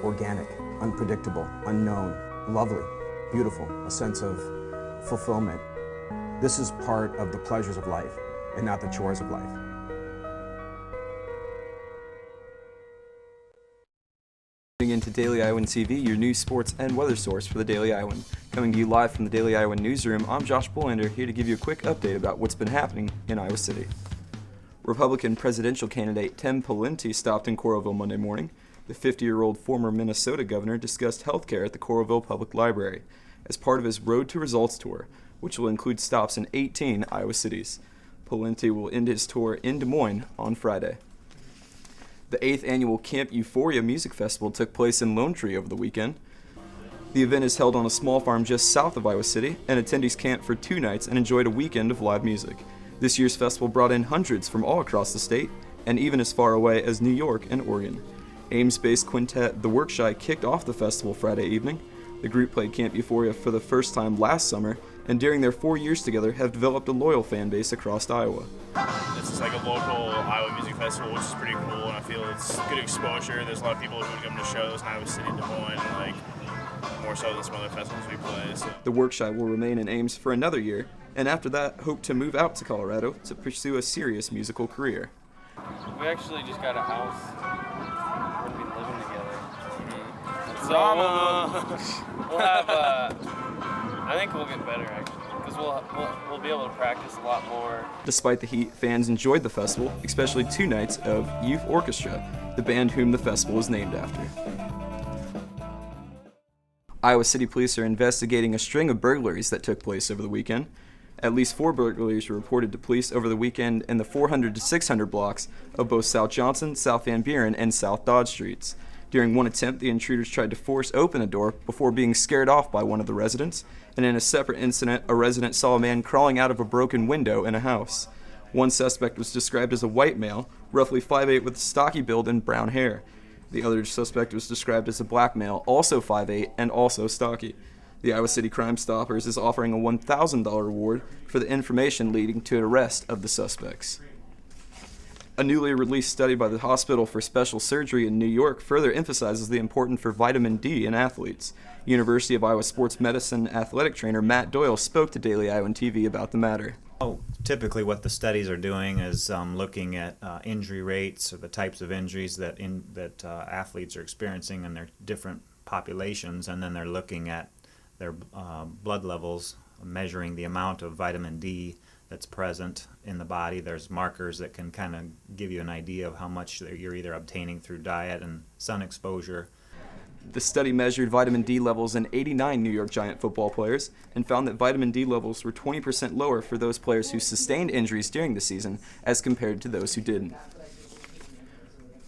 organic, unpredictable, unknown, lovely, beautiful, a sense of fulfillment. This is part of the pleasures of life and not the chores of life. Tuning into Daily Iowan TV, your news, sports, and weather source for the Daily Iowan. Coming to you live from the Daily Iowan newsroom, I'm Josh Bolander, here to give you a quick update about what's been happening in Iowa City. Republican presidential candidate Tim Pawlenty stopped in Coralville Monday morning. The 50-year-old former Minnesota governor discussed health care at the Coralville Public Library as part of his Road to Results tour, which will include stops in 18 Iowa cities. Pawlenty will end his tour in Des Moines on Friday. The 8th annual Camp Euphoria Music Festival took place in Lone Tree over the weekend. The event is held on a small farm just south of Iowa City, and attendees camped for 2 nights and enjoyed a weekend of live music. This year's festival brought in hundreds from all across the state, and even as far away as New York and Oregon. Ames-based quintet The Workshy kicked off the festival Friday evening. The group played Camp Euphoria for the first time last summer, and during their 4 years together have developed a loyal fan base across Iowa. This is like a local Iowa music festival, which is pretty cool, and I feel it's good exposure. There's a lot of people who would come to shows in Iowa City, Des Moines, and more so than some other festivals we play. So. The Workshy will remain in Ames for another year, and after that, hope to move out to Colorado to pursue a serious musical career. We actually just got a house. We're going to be living together. So we'll have, I think we'll get better actually, because we'll be able to practice a lot more. Despite the heat, fans enjoyed the festival, especially 2 nights of Youth Orchestra, the band whom the festival is named after. Iowa City police are investigating a string of burglaries that took place over the weekend. At least 4 burglaries were reported to police over the weekend in the 400 to 600 blocks of both South Johnson, South Van Buren, and South Dodge Streets. During one attempt, the intruders tried to force open a door before being scared off by one of the residents, and in a separate incident, a resident saw a man crawling out of a broken window in a house. One suspect was described as a white male, roughly 5'8", with a stocky build and brown hair. The other suspect was described as a black male, also 5'8", and also stocky. The Iowa City Crime Stoppers is offering a $1,000 reward for the information leading to an arrest of the suspects. A newly released study by the Hospital for Special Surgery in New York further emphasizes the importance for vitamin D in athletes. University of Iowa sports medicine athletic trainer Matt Doyle spoke to Daily Iowan TV about the matter. Typically what the studies are doing is looking at injury rates or the types of injuries that athletes are experiencing in their different populations, and then they're looking at their blood levels, measuring the amount of vitamin D that's present in the body. There's markers that can kind of give you an idea of how much you're either obtaining through diet and sun exposure. The study measured vitamin D levels in 89 New York Giant football players and found that vitamin D levels were 20% lower for those players who sustained injuries during the season as compared to those who didn't.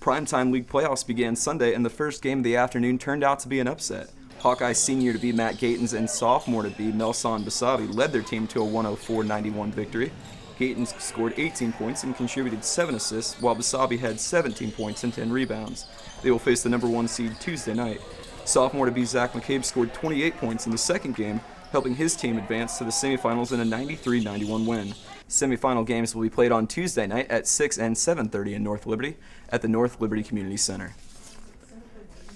Primetime League playoffs began Sunday, and the first game of the afternoon turned out to be an upset. Hawkeye senior to be Matt Gatens and sophomore to be Melson Basabi led their team to a 104-91 victory. Gatens scored 18 points and contributed 7 assists, while Basabi had 17 points and 10 rebounds. They will face the number 1 seed Tuesday night. Sophomore to be Zach McCabe scored 28 points in the second game, helping his team advance to the semifinals in a 93-91 win. Semifinal games will be played on Tuesday night at 6 and 7:30 in North Liberty at the North Liberty Community Center.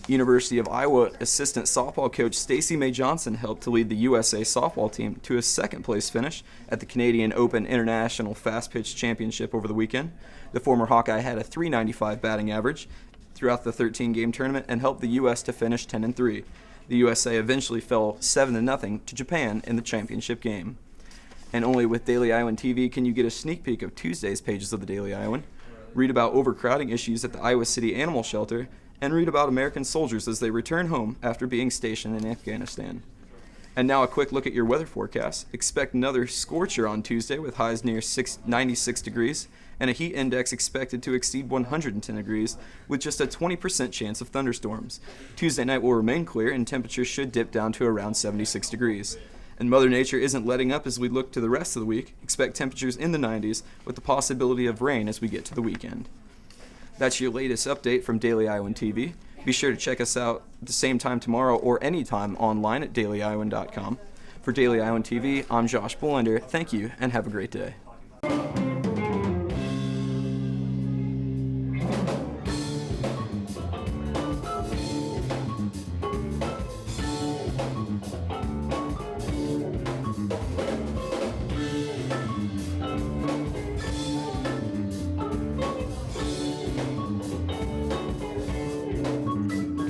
University of Iowa assistant softball coach Stacey May Johnson helped to lead the USA softball team to a second-place finish at the Canadian Open International Fast Pitch Championship over the weekend. The former Hawkeye had a .395 batting average throughout the 13-game tournament and helped the U.S. to finish 10-3. The USA eventually fell 7-0 to Japan in the championship game. And only with Daily Iowan TV can you get a sneak peek of Tuesday's pages of the Daily Iowan. Read about overcrowding issues at the Iowa City Animal Shelter, and read about American soldiers as they return home after being stationed in Afghanistan. And now a quick look at your weather forecast. Expect another scorcher on Tuesday with highs near 96 degrees and a heat index expected to exceed 110 degrees with just a 20% chance of thunderstorms. Tuesday night will remain clear and temperatures should dip down to around 76 degrees. And Mother Nature isn't letting up as we look to the rest of the week. Expect temperatures in the 90s with the possibility of rain as we get to the weekend. That's your latest update from Daily Iowan TV. Be sure to check us out at the same time tomorrow or anytime online at dailyiowan.com. For Daily Iowan TV, I'm Josh Bolander. Thank you and have a great day.